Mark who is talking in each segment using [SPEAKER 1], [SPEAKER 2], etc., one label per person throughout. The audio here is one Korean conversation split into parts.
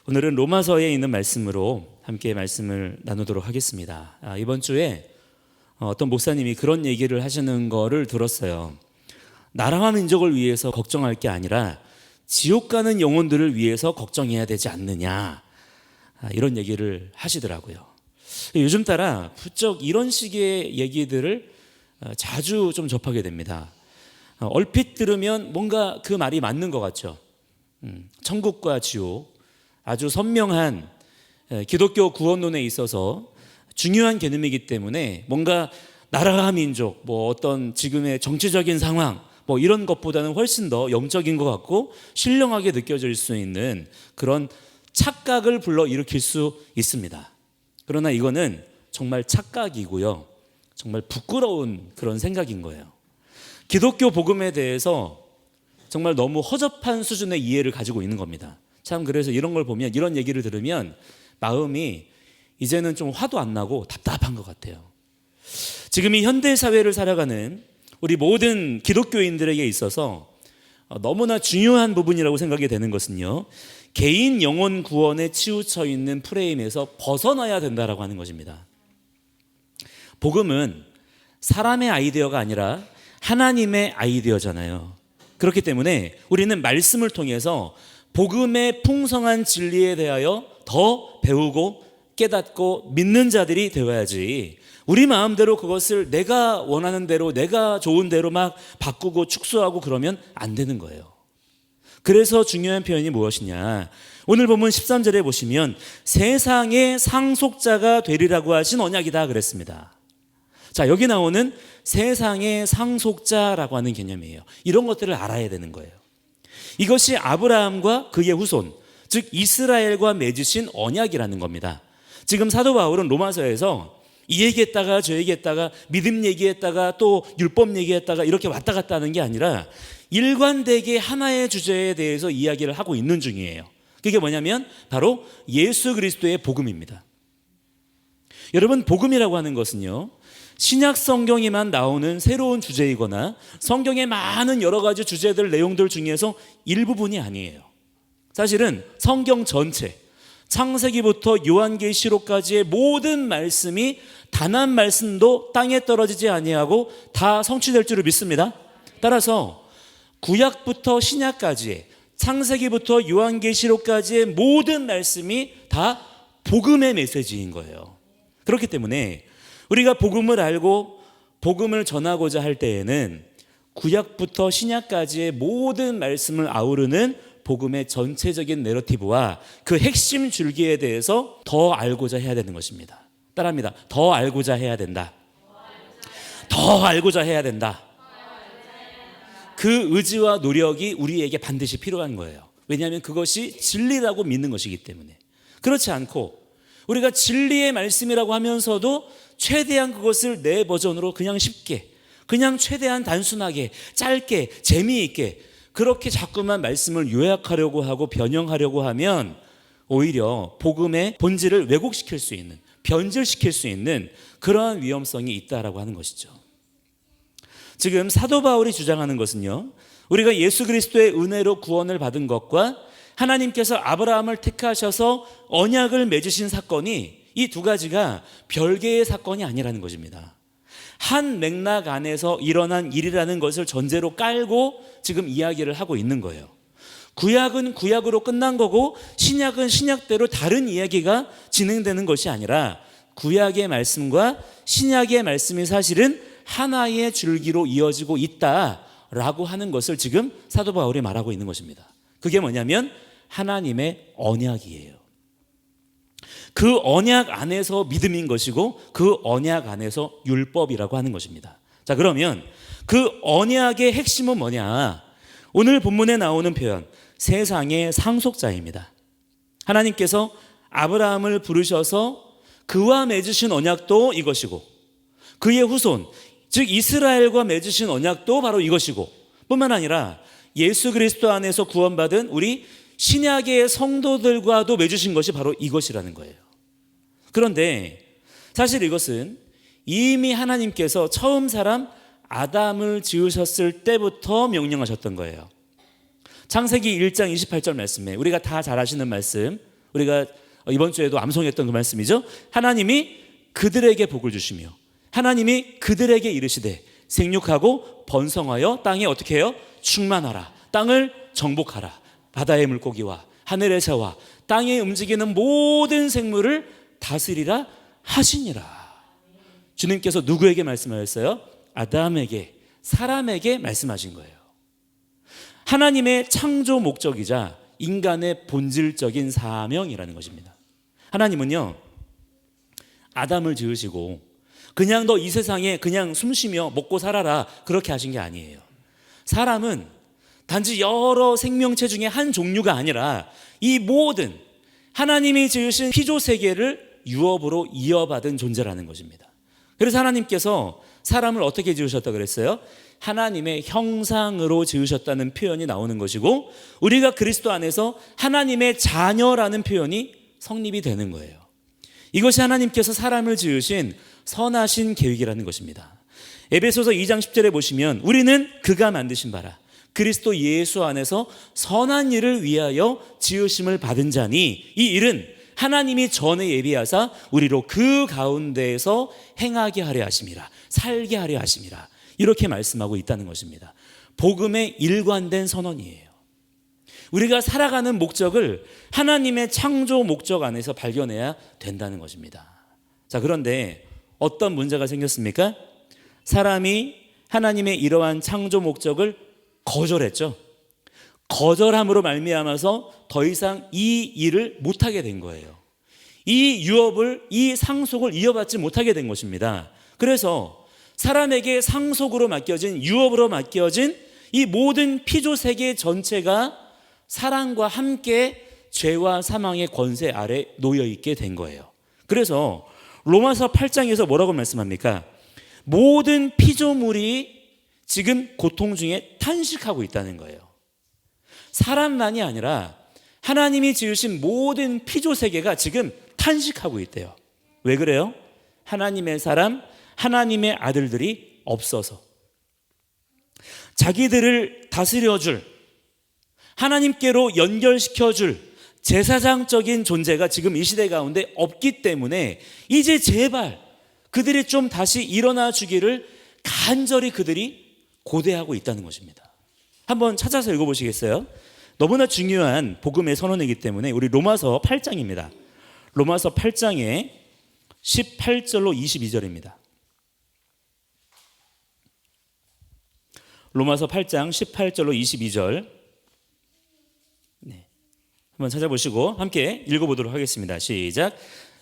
[SPEAKER 1] 오늘은 로마서에 있는 말씀으로 함께 말씀을 나누도록 하겠습니다. 이번 주에 어떤 목사님이 그런 얘기를 하시는 거를 들었어요. 나라와 민족을 위해서 걱정할 게 아니라 지옥 가는 영혼들을 위해서 걱정해야 되지 않느냐, 이런 얘기를 하시더라고요. 요즘 따라 부쩍 이런 식의 얘기들을 자주 좀 접하게 됩니다. 얼핏 들으면 뭔가 그 말이 맞는 것 같죠. 천국과 지옥, 아주 선명한 기독교 구원론에 있어서 중요한 개념이기 때문에 뭔가 나라와 민족, 어떤 지금의 정치적인 상황, 이런 것보다는 훨씬 더 영적인 것 같고 신령하게 느껴질 수 있는 그런 착각을 불러일으킬 수 있습니다. 그러나 이거는 정말 착각이고요, 정말 부끄러운 그런 생각인 거예요. 기독교 복음에 대해서 정말 너무 허접한 수준의 이해를 가지고 있는 겁니다. 참, 그래서 이런 걸 보면, 이런 얘기를 들으면 마음이 이제는 좀 화도 안 나고 답답한 것 같아요. 지금 이 현대 사회를 살아가는 우리 모든 기독교인들에게 있어서 너무나 중요한 부분이라고 생각이 되는 것은요, 개인 영혼 구원에 치우쳐 있는 프레임에서 벗어나야 된다라고 하는 것입니다. 복음은 사람의 아이디어가 아니라 하나님의 아이디어잖아요. 그렇기 때문에 우리는 말씀을 통해서 복음의 풍성한 진리에 대하여 더 배우고 깨닫고 믿는 자들이 되어야지, 우리 마음대로 그것을 내가 원하는 대로, 내가 좋은 대로 막 바꾸고 축소하고 그러면 안 되는 거예요. 그래서 중요한 표현이 무엇이냐, 오늘 본문 13절에 보시면 세상의 상속자가 되리라고 하신 언약이다 그랬습니다. 자, 여기 나오는 세상의 상속자라고 하는 개념이에요. 이런 것들을 알아야 되는 거예요. 이것이 아브라함과 그의 후손, 즉 이스라엘과 맺으신 언약이라는 겁니다. 지금 사도 바울은 로마서에서 이 얘기했다가 저 얘기했다가 믿음 얘기했다가 또 율법 얘기했다가 이렇게 왔다 갔다 하는 게 아니라 일관되게 하나의 주제에 대해서 이야기를 하고 있는 중이에요. 그게 뭐냐면 바로 예수 그리스도의 복음입니다. 여러분, 복음이라고 하는 것은요, 신약 성경에만 나오는 새로운 주제이거나 성경의 많은 여러 가지 주제들, 내용들 중에서 일부분이 아니에요. 사실은 성경 전체, 창세기부터 요한계시록까지의 모든 말씀이 단 한 말씀도 땅에 떨어지지 아니하고 다 성취될 줄을 믿습니다. 따라서 구약부터 신약까지의, 창세기부터 요한계시록까지의 모든 말씀이 다 복음의 메시지인 거예요. 그렇기 때문에 우리가 복음을 알고 복음을 전하고자 할 때에는 구약부터 신약까지의 모든 말씀을 아우르는 복음의 전체적인 내러티브와 그 핵심 줄기에 대해서 더 알고자 해야 되는 것입니다. 따라합니다. 더 알고자 해야 된다. 더 알고자 해야 된다. 그 의지와 노력이 우리에게 반드시 필요한 거예요. 왜냐하면 그것이 진리라고 믿는 것이기 때문에. 그렇지 않고 우리가 진리의 말씀이라고 하면서도 최대한 그것을 내 버전으로 그냥 쉽게, 그냥 최대한 단순하게, 짧게, 재미있게 그렇게 자꾸만 말씀을 요약하려고 하고 변형하려고 하면 오히려 복음의 본질을 왜곡시킬 수 있는, 변질시킬 수 있는 그러한 위험성이 있다라고 하는 것이죠. 지금 사도 바울이 주장하는 것은요, 우리가 예수 그리스도의 은혜로 구원을 받은 것과 하나님께서 아브라함을 택하셔서 언약을 맺으신 사건이, 이 두 가지가 별개의 사건이 아니라는 것입니다. 한 맥락 안에서 일어난 일이라는 것을 전제로 깔고 지금 이야기를 하고 있는 거예요. 구약은 구약으로 끝난 거고 신약은 신약대로 다른 이야기가 진행되는 것이 아니라 구약의 말씀과 신약의 말씀이 사실은 하나의 줄기로 이어지고 있다라고 하는 것을 지금 사도 바울이 말하고 있는 것입니다. 그게 뭐냐면 하나님의 언약이에요. 그 언약 안에서 믿음인 것이고 그 언약 안에서 율법이라고 하는 것입니다. 자, 그러면 그 언약의 핵심은 뭐냐? 오늘 본문에 나오는 표현, 세상의 상속자입니다. 하나님께서 아브라함을 부르셔서 그와 맺으신 언약도 이것이고 그의 후손, 즉 이스라엘과 맺으신 언약도 바로 이것이고, 뿐만 아니라 예수 그리스도 안에서 구원받은 우리 신약의 성도들과도 맺으신 것이 바로 이것이라는 거예요. 그런데 사실 이것은 이미 하나님께서 처음 사람 아담을 지으셨을 때부터 명령하셨던 거예요. 창세기 1장 28절 말씀에 우리가 다 잘 아시는 말씀, 우리가 이번 주에도 암송했던 그 말씀이죠. 하나님이 그들에게 복을 주시며 하나님이 그들에게 이르시되 생육하고 번성하여 땅에 어떻게 해요? 충만하라. 땅을 정복하라. 바다의 물고기와 하늘의 새와 땅에 움직이는 모든 생물을 다스리라 하시니라. 주님께서 누구에게 말씀하셨어요? 아담에게, 사람에게 말씀하신 거예요. 하나님의 창조 목적이자 인간의 본질적인 사명이라는 것입니다. 하나님은요, 아담을 지으시고 그냥 너 이 세상에 그냥 숨쉬며 먹고 살아라 그렇게 하신 게 아니에요. 사람은 단지 여러 생명체 중에 한 종류가 아니라 이 모든 하나님이 지으신 피조 세계를 유업으로 이어받은 존재라는 것입니다. 그래서 하나님께서 사람을 어떻게 지으셨다고 그랬어요? 하나님의 형상으로 지으셨다는 표현이 나오는 것이고, 우리가 그리스도 안에서 하나님의 자녀라는 표현이 성립이 되는 거예요. 이것이 하나님께서 사람을 지으신 선하신 계획이라는 것입니다. 에베소서 2장 10절에 보시면 우리는 그가 만드신 바라 그리스도 예수 안에서 선한 일을 위하여 지으심을 받은 자니 이 일은 하나님이 전에 예비하사 우리로 그 가운데에서 행하게 하려 하심이라, 살게 하려 하심이라, 이렇게 말씀하고 있다는 것입니다. 복음의 일관된 선언이에요. 우리가 살아가는 목적을 하나님의 창조 목적 안에서 발견해야 된다는 것입니다. 자, 그런데 어떤 문제가 생겼습니까? 사람이 하나님의 이러한 창조 목적을 거절했죠. 거절함으로 말미암아서 더 이상 이 일을 못하게 된 거예요. 이 유업을, 이 상속을 이어받지 못하게 된 것입니다. 그래서 사람에게 상속으로 맡겨진, 유업으로 맡겨진 이 모든 피조 세계 전체가 사랑과 함께 죄와 사망의 권세 아래 놓여 있게 된 거예요. 그래서 로마서 8장에서 뭐라고 말씀합니까? 모든 피조물이 지금 고통 중에 탄식하고 있다는 거예요. 사람만이 아니라 하나님이 지으신 모든 피조 세계가 지금 탄식하고 있대요. 왜 그래요? 하나님의 사람, 하나님의 아들들이 없어서. 자기들을 다스려줄, 하나님께로 연결시켜줄 제사장적인 존재가 지금 이 시대 가운데 없기 때문에 이제 제발 그들이 좀 다시 일어나 주기를 간절히 그들이 고대하고 있다는 것입니다. 한번 찾아서 읽어보시겠어요? 너무나 중요한 복음의 선언이기 때문에 우리 로마서 8장입니다. 로마서 8장의 18절로 22절입니다. 로마서 8장 18절로 22절. 한번 찾아보시고 함께 읽어보도록 하겠습니다. 시작.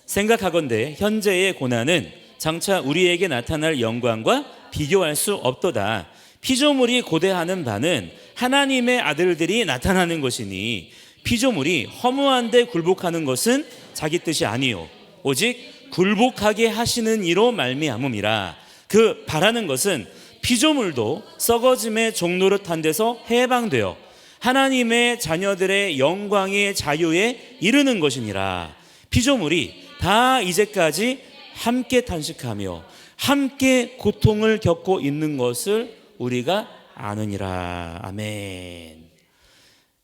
[SPEAKER 1] 생각하건대 현재의 고난은 장차 우리에게 나타날 영광과 비교할 수 없도다. 피조물이 고대하는 바는 하나님의 아들들이 나타나는 것이니 피조물이 허무한데 굴복하는 것은 자기 뜻이 아니요 오직 굴복하게 하시는 이로 말미암음이라. 그 바라는 것은 피조물도 썩어짐의 종노릇한 데서 해방되어 하나님의 자녀들의 영광의 자유에 이르는 것이니라. 피조물이 다 이제까지 함께 탄식하며 함께 고통을 겪고 있는 것을 우리가 아느니라. 아멘.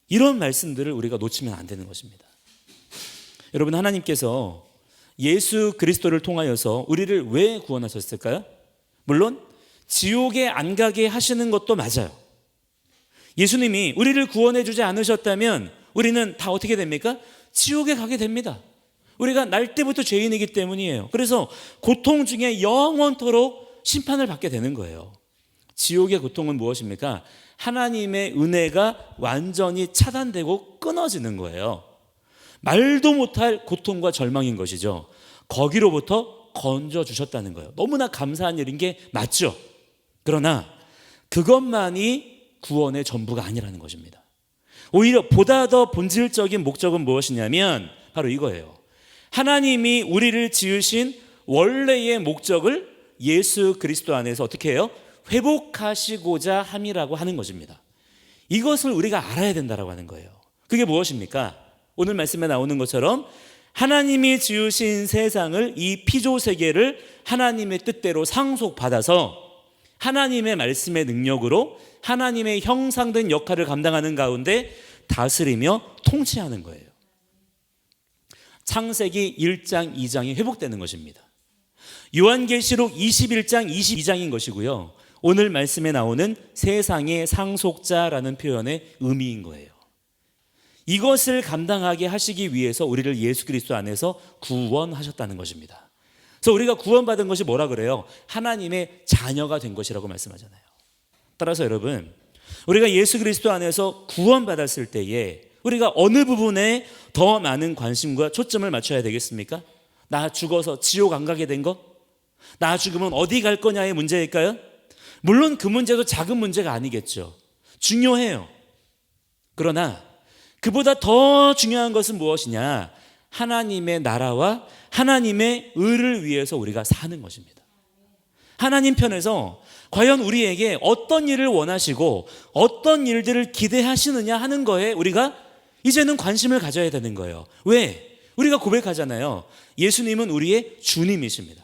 [SPEAKER 1] 이런 말씀들을 우리가 놓치면 안 되는 것입니다. 여러분, 하나님께서 예수 그리스도를 통하여서 우리를 왜 구원하셨을까요? 물론 지옥에 안 가게 하시는 것도 맞아요. 예수님이 우리를 구원해 주지 않으셨다면 우리는 다 어떻게 됩니까? 지옥에 가게 됩니다. 우리가 날 때부터 죄인이기 때문이에요. 그래서 고통 중에 영원토록 심판을 받게 되는 거예요. 지옥의 고통은 무엇입니까? 하나님의 은혜가 완전히 차단되고 끊어지는 거예요. 말도 못할 고통과 절망인 것이죠. 거기로부터 건져주셨다는 거예요. 너무나 감사한 일인 게 맞죠? 그러나 그것만이 구원의 전부가 아니라는 것입니다. 오히려 보다 더 본질적인 목적은 무엇이냐면 바로 이거예요. 하나님이 우리를 지으신 원래의 목적을 예수 그리스도 안에서 어떻게 해요? 회복하시고자 함이라고 하는 것입니다. 이것을 우리가 알아야 된다고 하는 거예요. 그게 무엇입니까? 오늘 말씀에 나오는 것처럼 하나님이 지으신 세상을, 이 피조 세계를 하나님의 뜻대로 상속받아서 하나님의 말씀의 능력으로 하나님의 형상된 역할을 감당하는 가운데 다스리며 통치하는 거예요. 창세기 1장, 2장이 회복되는 것입니다. 요한계시록 21장, 22장인 것이고요. 오늘 말씀에 나오는 세상의 상속자라는 표현의 의미인 거예요. 이것을 감당하게 하시기 위해서 우리를 예수 그리스도 안에서 구원하셨다는 것입니다. 그래서 우리가 구원받은 것이 뭐라 그래요? 하나님의 자녀가 된 것이라고 말씀하잖아요. 따라서 여러분, 우리가 예수 그리스도 안에서 구원받았을 때에 우리가 어느 부분에 더 많은 관심과 초점을 맞춰야 되겠습니까? 나 죽어서 지옥 안 가게 된 거? 나 죽으면 어디 갈 거냐의 문제일까요? 물론 그 문제도 작은 문제가 아니겠죠. 중요해요. 그러나 그보다 더 중요한 것은 무엇이냐? 하나님의 나라와 하나님의 의를 위해서 우리가 사는 것입니다. 하나님 편에서 과연 우리에게 어떤 일을 원하시고 어떤 일들을 기대하시느냐 하는 거에 우리가 이제는 관심을 가져야 되는 거예요. 왜? 우리가 고백하잖아요. 예수님은 우리의 주님이십니다.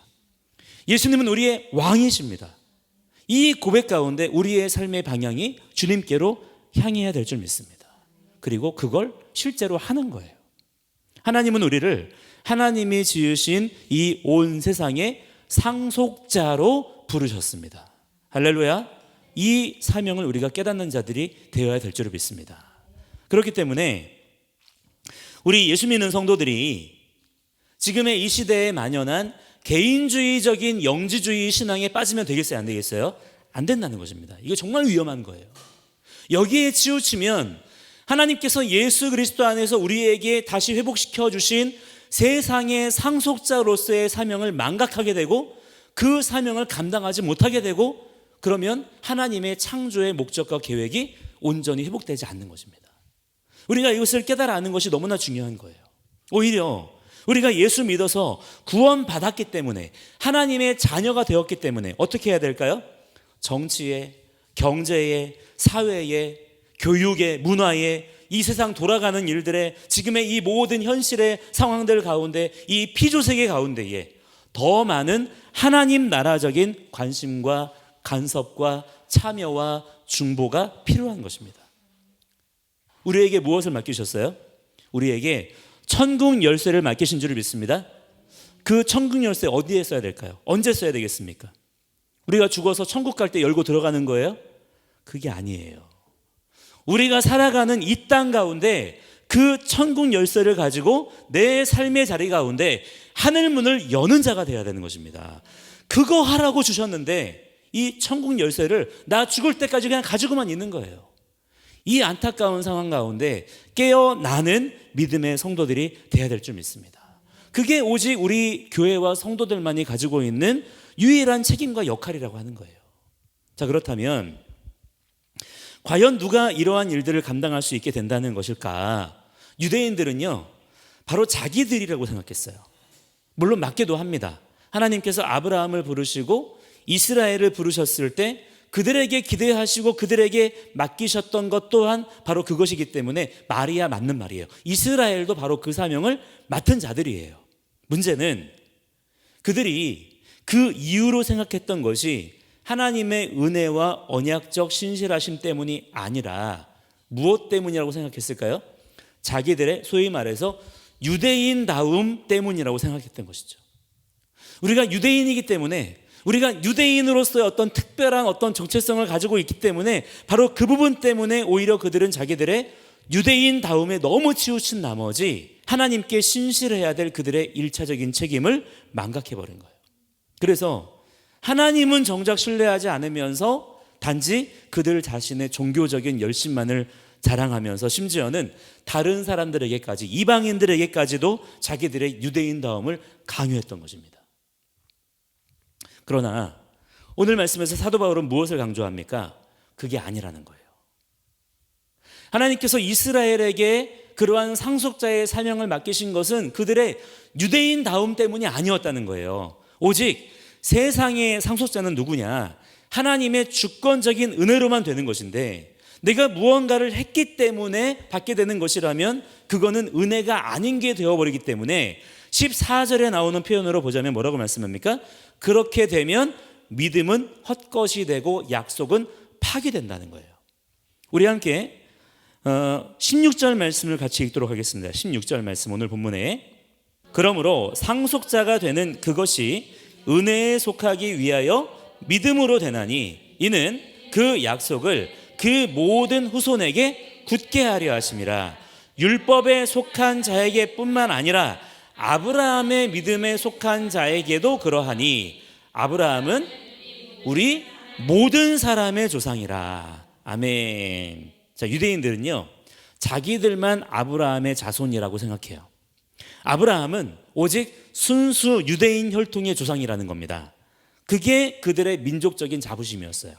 [SPEAKER 1] 예수님은 우리의 왕이십니다. 이 고백 가운데 우리의 삶의 방향이 주님께로 향해야 될 줄 믿습니다. 그리고 그걸 실제로 하는 거예요. 하나님은 우리를 하나님이 지으신 이 온 세상의 상속자로 부르셨습니다. 할렐루야. 이 사명을 우리가 깨닫는 자들이 되어야 될 줄 믿습니다. 그렇기 때문에 우리 예수 믿는 성도들이 지금의 이 시대에 만연한 개인주의적인 영지주의 신앙에 빠지면 되겠어요? 안 되겠어요? 안 된다는 것입니다. 이거 정말 위험한 거예요. 여기에 치우치면 하나님께서 예수 그리스도 안에서 우리에게 다시 회복시켜 주신 세상의 상속자로서의 사명을 망각하게 되고 그 사명을 감당하지 못하게 되고 그러면 하나님의 창조의 목적과 계획이 온전히 회복되지 않는 것입니다. 우리가 이것을 깨달아 아는 것이 너무나 중요한 거예요. 오히려 우리가 예수 믿어서 구원받았기 때문에 하나님의 자녀가 되었기 때문에 어떻게 해야 될까요? 정치에, 경제에, 사회에, 교육에, 문화에, 이 세상 돌아가는 일들에 지금의 이 모든 현실의 상황들 가운데 이 피조세계 가운데에 더 많은 하나님 나라적인 관심과 간섭과 참여와 중보가 필요한 것입니다. 우리에게 무엇을 맡기셨어요? 우리에게 천국 열쇠를 맡기신 줄 믿습니다. 그 천국 열쇠 어디에 써야 될까요? 언제 써야 되겠습니까? 우리가 죽어서 천국 갈 때 열고 들어가는 거예요? 그게 아니에요. 우리가 살아가는 이 땅 가운데 그 천국 열쇠를 가지고 내 삶의 자리 가운데 하늘 문을 여는 자가 되어야 되는 것입니다. 그거 하라고 주셨는데 이 천국 열쇠를 나 죽을 때까지 그냥 가지고만 있는 거예요. 이 안타까운 상황 가운데 깨어나는 믿음의 성도들이 되어야 될 줄 믿습니다. 그게 오직 우리 교회와 성도들만이 가지고 있는 유일한 책임과 역할이라고 하는 거예요. 자, 그렇다면 과연 누가 이러한 일들을 감당할 수 있게 된다는 것일까? 유대인들은요, 바로 자기들이라고 생각했어요. 물론 맞기도 합니다. 하나님께서 아브라함을 부르시고 이스라엘을 부르셨을 때 그들에게 기대하시고 그들에게 맡기셨던 것 또한 바로 그것이기 때문에 말이야 맞는 말이에요. 이스라엘도 바로 그 사명을 맡은 자들이에요. 문제는 그들이 그 이유로 생각했던 것이 하나님의 은혜와 언약적 신실하심 때문이 아니라 무엇 때문이라고 생각했을까요? 자기들의 소위 말해서 유대인다움 때문이라고 생각했던 것이죠. 우리가 유대인이기 때문에 우리가 유대인으로서의 어떤 특별한 어떤 정체성을 가지고 있기 때문에 바로 그 부분 때문에 오히려 그들은 자기들의 유대인다움에 너무 치우친 나머지 하나님께 신실해야 될 그들의 일차적인 책임을 망각해버린 거예요. 그래서 하나님은 정작 신뢰하지 않으면서 단지 그들 자신의 종교적인 열심만을 자랑하면서 심지어는 다른 사람들에게까지 이방인들에게까지도 자기들의 유대인다움을 강요했던 것입니다. 그러나 오늘 말씀에서 사도 바울은 무엇을 강조합니까? 그게 아니라는 거예요. 하나님께서 이스라엘에게 그러한 상속자의 사명을 맡기신 것은 그들의 유대인다움 때문이 아니었다는 거예요. 오직 세상의 상속자는 누구냐? 하나님의 주권적인 은혜로만 되는 것인데 내가 무언가를 했기 때문에 받게 되는 것이라면 그거는 은혜가 아닌 게 되어버리기 때문에 14절에 나오는 표현으로 보자면 뭐라고 말씀합니까? 그렇게 되면 믿음은 헛것이 되고 약속은 파기된다는 거예요. 우리 함께 16절 말씀을 같이 읽도록 하겠습니다. 16절 말씀 오늘 본문에 그러므로 상속자가 되는 그것이 은혜에 속하기 위하여 믿음으로 되나니 이는 그 약속을 그 모든 후손에게 굳게 하려 하심이라. 율법에 속한 자에게 뿐만 아니라 아브라함의 믿음에 속한 자에게도 그러하니 아브라함은 우리 모든 사람의 조상이라. 아멘. 자, 유대인들은요 자기들만 아브라함의 자손이라고 생각해요. 아브라함은 오직 순수 유대인 혈통의 조상이라는 겁니다. 그게 그들의 민족적인 자부심이었어요.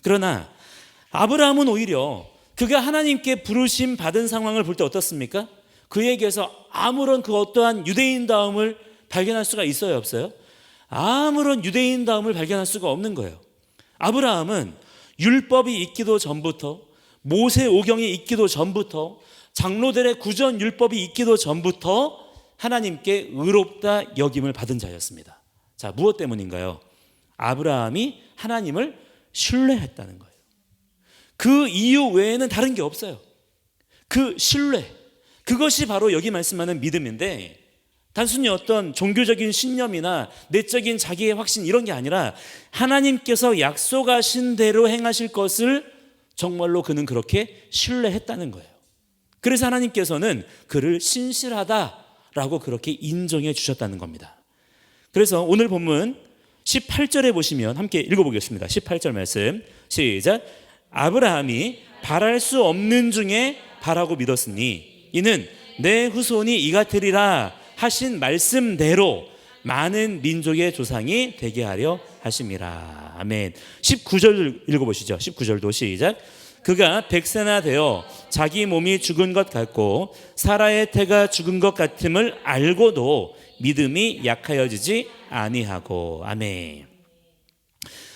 [SPEAKER 1] 그러나 아브라함은 오히려 그가 하나님께 부르심 받은 상황을 볼 때 어떻습니까? 그에게서 아무런 그 어떠한 유대인다움을 발견할 수가 있어요, 없어요? 아무런 유대인다움을 발견할 수가 없는 거예요. 아브라함은 율법이 있기도 전부터, 모세오경이 있기도 전부터, 장로들의 구전 율법이 있기도 전부터 하나님께 의롭다 여김을 받은 자였습니다. 자, 무엇 때문인가요? 아브라함이 하나님을 신뢰했다는 거예요. 그 이유 외에는 다른 게 없어요. 그 신뢰, 그것이 바로 여기 말씀하는 믿음인데, 단순히 어떤 종교적인 신념이나 내적인 자기의 확신 이런 게 아니라 하나님께서 약속하신 대로 행하실 것을 정말로 그는 그렇게 신뢰했다는 거예요. 그래서 하나님께서는 그를 신실하다라고 그렇게 인정해 주셨다는 겁니다. 그래서 오늘 본문 18절에 보시면 함께 읽어보겠습니다. 18절 말씀 시작. 아브라함이 바랄 수 없는 중에 바라고 믿었으니 이는 내 후손이 이 같으리라 하신 말씀대로 많은 민족의 조상이 되게 하려 하심이라. 아멘. 19절 읽어보시죠. 19절도 시작. 그가 100세나 되어 자기 몸이 죽은 것 같고 사라의 태가 죽은 것 같음을 알고도 믿음이 약하여지지 아니하고. 아멘.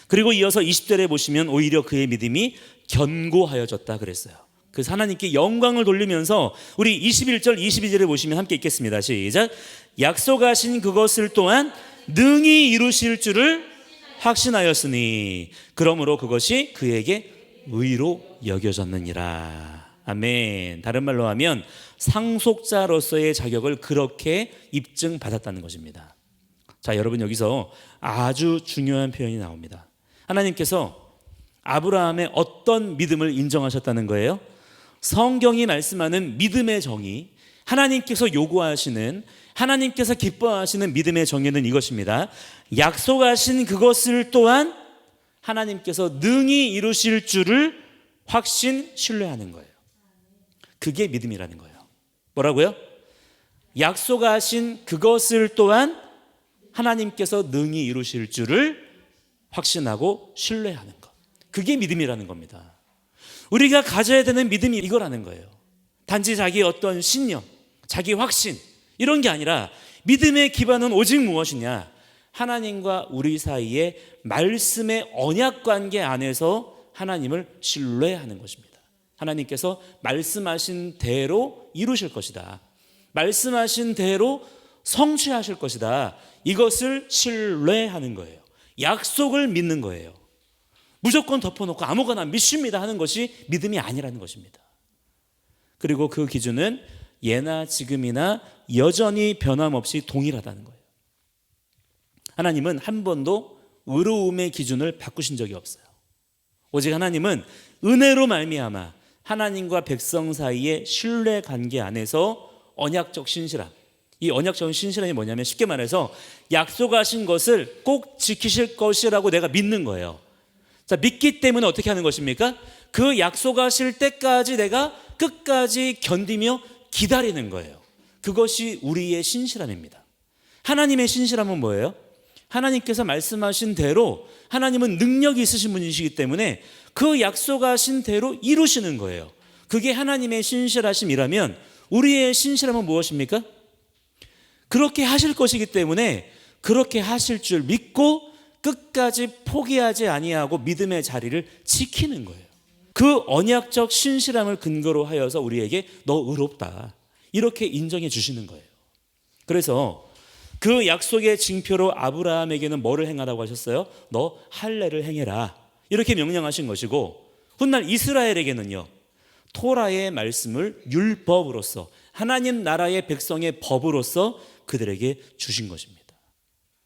[SPEAKER 1] 그리고 이어서 20절에 보시면 오히려 그의 믿음이 견고하여졌다 그랬어요. 그래서 하나님께 영광을 돌리면서 우리 21절 22절에 보시면 함께 읽겠습니다. 시작. 약속하신 그것을 또한 능히 이루실 줄을 확신하였으니 그러므로 그것이 그에게 의로 여겨졌느니라. 아멘. 다른 말로 하면 상속자로서의 자격을 그렇게 입증받았다는 것입니다. 자, 여러분 여기서 아주 중요한 표현이 나옵니다. 하나님께서 아브라함의 어떤 믿음을 인정하셨다는 거예요? 성경이 말씀하는 믿음의 정의, 하나님께서 요구하시는, 하나님께서 기뻐하시는 믿음의 정의는 이것입니다. 약속하신 그것을 또한 하나님께서 능히 이루실 줄을 확신, 신뢰하는 거예요. 그게 믿음이라는 거예요. 뭐라고요? 약속하신 그것을 또한 하나님께서 능히 이루실 줄을 확신하고 신뢰하는 것. 그게 믿음이라는 겁니다. 우리가 가져야 되는 믿음이 이거라는 거예요. 단지 자기의 어떤 신념, 자기 확신 이런 게 아니라 믿음의 기반은 오직 무엇이냐? 하나님과 우리 사이의 말씀의 언약 관계 안에서 하나님을 신뢰하는 것입니다. 하나님께서 말씀하신 대로 이루실 것이다. 말씀하신 대로 성취하실 것이다. 이것을 신뢰하는 거예요. 약속을 믿는 거예요. 무조건 덮어놓고 아무거나 믿습니다 하는 것이 믿음이 아니라는 것입니다. 그리고 그 기준은 예나 지금이나 여전히 변함없이 동일하다는 거예요. 하나님은 한 번도 의로움의 기준을 바꾸신 적이 없어요. 오직 하나님은 은혜로 말미암아 하나님과 백성 사이의 신뢰 관계 안에서 언약적 신실함, 이 언약적 신실함이 뭐냐면 쉽게 말해서 약속하신 것을 꼭 지키실 것이라고 내가 믿는 거예요. 자, 믿기 때문에 어떻게 하는 것입니까? 그 약속하실 때까지 내가 끝까지 견디며 기다리는 거예요. 그것이 우리의 신실함입니다. 하나님의 신실함은 뭐예요? 하나님께서 말씀하신 대로 하나님은 능력이 있으신 분이시기 때문에 그 약속하신 대로 이루시는 거예요. 그게 하나님의 신실하심이라면 우리의 신실함은 무엇입니까? 그렇게 하실 것이기 때문에 그렇게 하실 줄 믿고 끝까지 포기하지 아니하고 믿음의 자리를 지키는 거예요. 그 언약적 신실함을 근거로 하여서 우리에게 너 의롭다 이렇게 인정해 주시는 거예요. 그래서 그 약속의 징표로 아브라함에게는 뭐를 행하라고 하셨어요? 너 할례를 행해라 이렇게 명령하신 것이고 훗날 이스라엘에게는요 토라의 말씀을 율법으로서 하나님 나라의 백성의 법으로서 그들에게 주신 것입니다.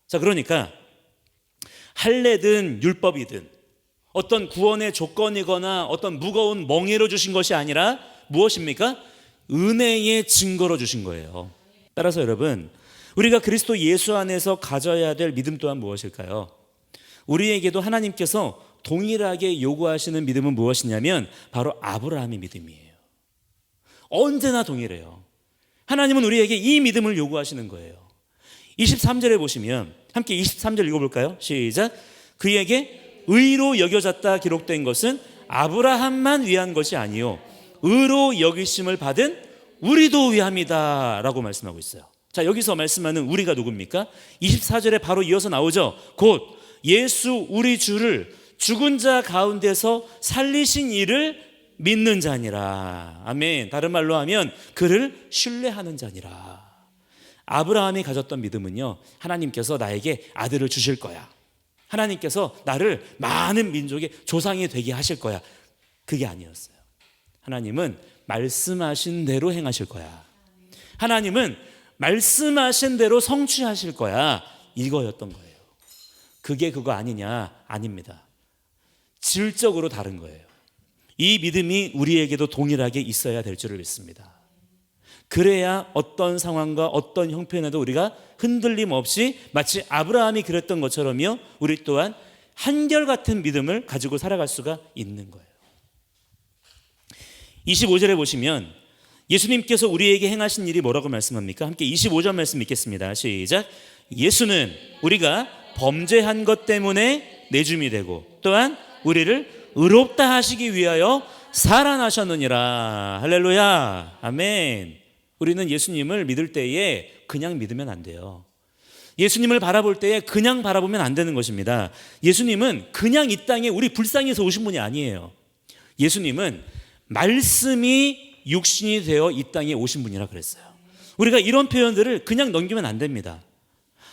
[SPEAKER 1] 자, 그러니까 할례든 율법이든 어떤 구원의 조건이거나 어떤 무거운 멍에로 주신 것이 아니라 무엇입니까? 은혜의 증거로 주신 거예요. 따라서 여러분, 우리가 그리스도 예수 안에서 가져야 될 믿음 또한 무엇일까요? 우리에게도 하나님께서 동일하게 요구하시는 믿음은 무엇이냐면 바로 아브라함의 믿음이에요. 언제나 동일해요. 하나님은 우리에게 이 믿음을 요구하시는 거예요. 23절에 보시면 함께 23절 읽어볼까요? 시작. 그에게 의로 여겨졌다 기록된 것은 아브라함만 위한 것이 아니요 의로 여기심을 받은 우리도 위함이다 라고 말씀하고 있어요. 자, 여기서 말씀하는 우리가 누굽니까? 24절에 바로 이어서 나오죠. 곧 예수 우리 주를 죽은 자 가운데서 살리신 이를 믿는 자니라. 아멘. 다른 말로 하면 그를 신뢰하는 자니라. 아브라함이 가졌던 믿음은요, 하나님께서 나에게 아들을 주실 거야, 하나님께서 나를 많은 민족의 조상이 되게 하실 거야, 그게 아니었어요. 하나님은 말씀하신 대로 행하실 거야, 하나님은 말씀하신 대로 성취하실 거야, 이거였던 거예요. 그게 그거 아니냐? 아닙니다. 질적으로 다른 거예요. 이 믿음이 우리에게도 동일하게 있어야 될 줄을 믿습니다. 그래야 어떤 상황과 어떤 형편에도 우리가 흔들림 없이 마치 아브라함이 그랬던 것처럼요, 우리 또한 한결같은 믿음을 가지고 살아갈 수가 있는 거예요. 25절에 보시면 예수님께서 우리에게 행하신 일이 뭐라고 말씀합니까? 함께 25절 말씀 읽겠습니다. 시작. 예수는 우리가 범죄한 것 때문에 내줌이 되고 또한 우리를 의롭다 하시기 위하여 살아나셨느니라. 할렐루야. 아멘. 우리는 예수님을 믿을 때에 그냥 믿으면 안 돼요. 예수님을 바라볼 때에 그냥 바라보면 안 되는 것입니다. 예수님은 그냥 이 땅에 우리 불쌍해서 오신 분이 아니에요. 예수님은 말씀이 육신이 되어 이 땅에 오신 분이라 그랬어요. 우리가 이런 표현들을 그냥 넘기면 안 됩니다.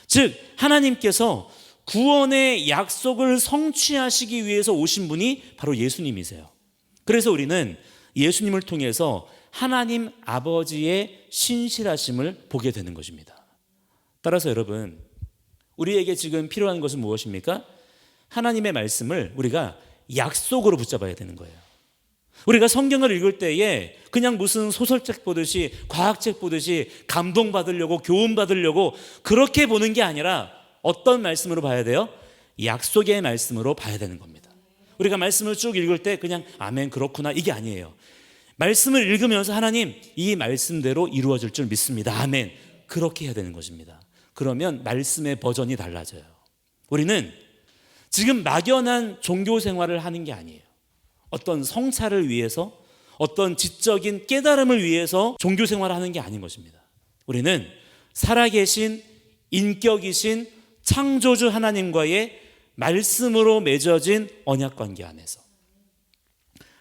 [SPEAKER 1] 즉 하나님께서 구원의 약속을 성취하시기 위해서 오신 분이 바로 예수님이세요. 그래서 우리는 예수님을 통해서 하나님 아버지의 신실하심을 보게 되는 것입니다. 따라서 여러분, 우리에게 지금 필요한 것은 무엇입니까? 하나님의 말씀을 우리가 약속으로 붙잡아야 되는 거예요. 우리가 성경을 읽을 때에 그냥 무슨 소설책 보듯이, 과학책 보듯이 감동받으려고, 교훈받으려고 그렇게 보는 게 아니라 어떤 말씀으로 봐야 돼요? 약속의 말씀으로 봐야 되는 겁니다. 우리가 말씀을 쭉 읽을 때 그냥 아멘 그렇구나 이게 아니에요. 말씀을 읽으면서 하나님 이 말씀대로 이루어질 줄 믿습니다. 아멘. 그렇게 해야 되는 것입니다. 그러면 말씀의 버전이 달라져요. 우리는 지금 막연한 종교 생활을 하는 게 아니에요. 어떤 성찰을 위해서, 어떤 지적인 깨달음을 위해서 종교 생활을 하는 게 아닌 것입니다. 우리는 살아계신 인격이신 창조주 하나님과의 말씀으로 맺어진 언약관계 안에서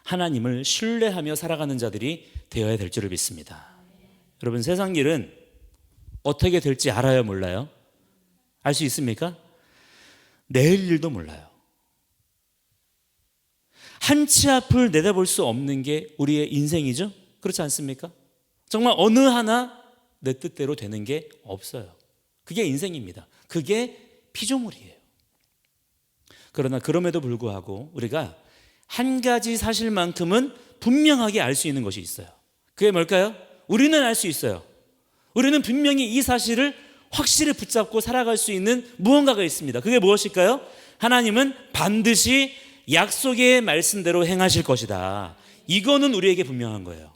[SPEAKER 1] 하나님을 신뢰하며 살아가는 자들이 되어야 될 줄을 믿습니다. 여러분, 세상 일은 어떻게 될지 알아요, 몰라요? 알 수 있습니까? 내일 일도 몰라요. 한치 앞을 내다볼 수 없는 게 우리의 인생이죠? 그렇지 않습니까? 정말 어느 하나 내 뜻대로 되는 게 없어요. 그게 인생입니다. 그게 피조물이에요. 그러나 그럼에도 불구하고 우리가 한 가지 사실만큼은 분명하게 알 수 있는 것이 있어요. 그게 뭘까요? 우리는 알 수 있어요. 우리는 분명히 이 사실을 확실히 붙잡고 살아갈 수 있는 무언가가 있습니다. 그게 무엇일까요? 하나님은 반드시 약속의 말씀대로 행하실 것이다. 이거는 우리에게 분명한 거예요.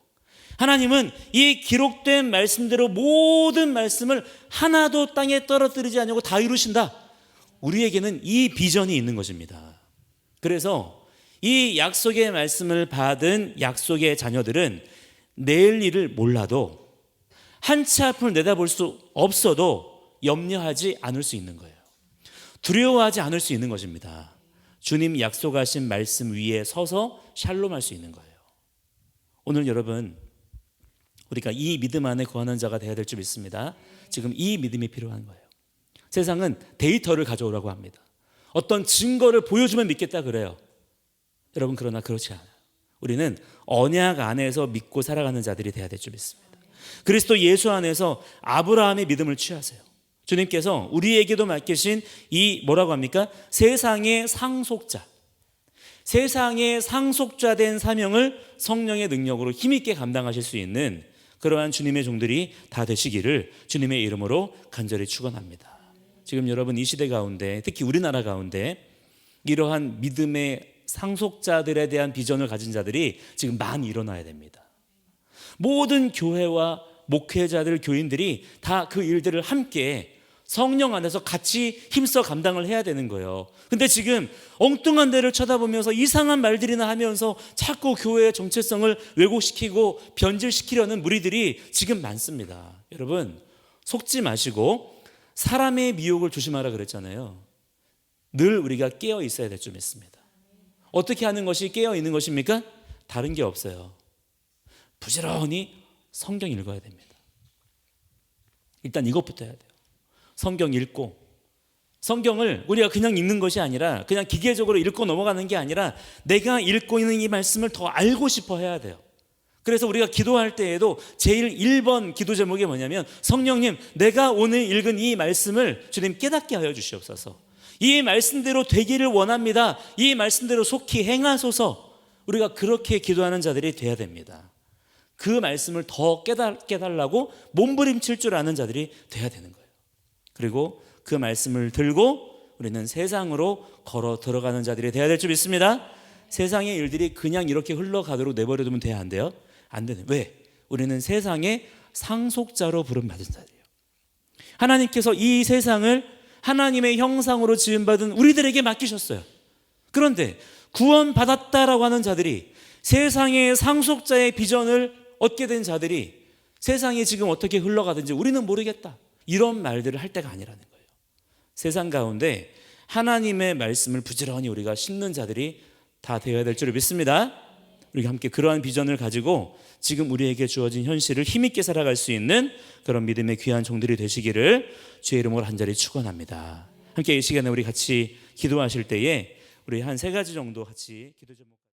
[SPEAKER 1] 하나님은 이 기록된 말씀대로 모든 말씀을 하나도 땅에 떨어뜨리지 않고 다 이루신다. 우리에게는 이 비전이 있는 것입니다. 그래서 이 약속의 말씀을 받은 약속의 자녀들은 내일 일을 몰라도 한치 앞을 내다볼 수 없어도 염려하지 않을 수 있는 거예요. 두려워하지 않을 수 있는 것입니다. 주님 약속하신 말씀 위에 서서 샬롬할 수 있는 거예요. 오늘 여러분, 우리가 이 믿음 안에 거하는 자가 되어야 될 줄 믿습니다. 지금 이 믿음이 필요한 거예요. 세상은 데이터를 가져오라고 합니다. 어떤 증거를 보여주면 믿겠다 그래요. 여러분, 그러나 그렇지 않아요. 우리는 언약 안에서 믿고 살아가는 자들이 되어야 될 줄 믿습니다. 그리스도 예수 안에서 아브라함의 믿음을 취하세요. 주님께서 우리에게도 맡기신 이 뭐라고 합니까? 세상의 상속자, 세상의 상속자 된 사명을 성령의 능력으로 힘있게 감당하실 수 있는 그러한 주님의 종들이 다 되시기를 주님의 이름으로 간절히 축원합니다. 지금 여러분 이 시대 가운데, 특히 우리나라 가운데 이러한 믿음의 상속자들에 대한 비전을 가진 자들이 지금 많이 일어나야 됩니다. 모든 교회와 목회자들, 교인들이 다 그 일들을 함께 성령 안에서 같이 힘써 감당을 해야 되는 거예요. 근데 지금 엉뚱한 데를 쳐다보면서 이상한 말들이나 하면서 자꾸 교회의 정체성을 왜곡시키고 변질시키려는 무리들이 지금 많습니다. 여러분, 속지 마시고 사람의 미혹을 조심하라 그랬잖아요. 늘 우리가 깨어 있어야 될 줄 믿습니다. 어떻게 하는 것이 깨어 있는 것입니까? 다른 게 없어요. 부지런히 성경 읽어야 됩니다. 일단 이것부터 해야 돼요. 성경 읽고, 성경을 우리가 그냥 읽는 것이 아니라 그냥 기계적으로 읽고 넘어가는 게 아니라 내가 읽고 있는 이 말씀을 더 알고 싶어 해야 돼요. 그래서 우리가 기도할 때에도 제일 1번 기도 제목이 뭐냐면, 성령님, 내가 오늘 읽은 이 말씀을 주님 깨닫게 하여 주시옵소서. 이 말씀대로 되기를 원합니다. 이 말씀대로 속히 행하소서. 우리가 그렇게 기도하는 자들이 돼야 됩니다. 그 말씀을 더 깨닫게 해달라고 몸부림칠 줄 아는 자들이 돼야 되는 거예요. 그리고 그 말씀을 들고 우리는 세상으로 걸어 들어가는 자들이 돼야 될 줄 믿습니다. 세상의 일들이 그냥 이렇게 흘러가도록 내버려두면 돼야 안 돼요? 안 되는. 왜? 우리는 세상의 상속자로 부름받은 자들이에요. 하나님께서 이 세상을 하나님의 형상으로 지음받은 우리들에게 맡기셨어요. 그런데 구원받았다라고 하는 자들이, 세상의 상속자의 비전을 얻게 된 자들이 세상이 지금 어떻게 흘러가든지 우리는 모르겠다, 이런 말들을 할 때가 아니라는 거예요. 세상 가운데 하나님의 말씀을 부지런히 우리가 심는 자들이 다 되어야 될 줄 믿습니다. 우리가 함께 그러한 비전을 가지고 지금 우리에게 주어진 현실을 힘있게 살아갈 수 있는 그런 믿음의 귀한 종들이 되시기를 주의 이름으로 간절히 축원합니다. 함께 이 시간에 우리 같이 기도하실 때에 우리 한 3가지 정도 같이 기도 제목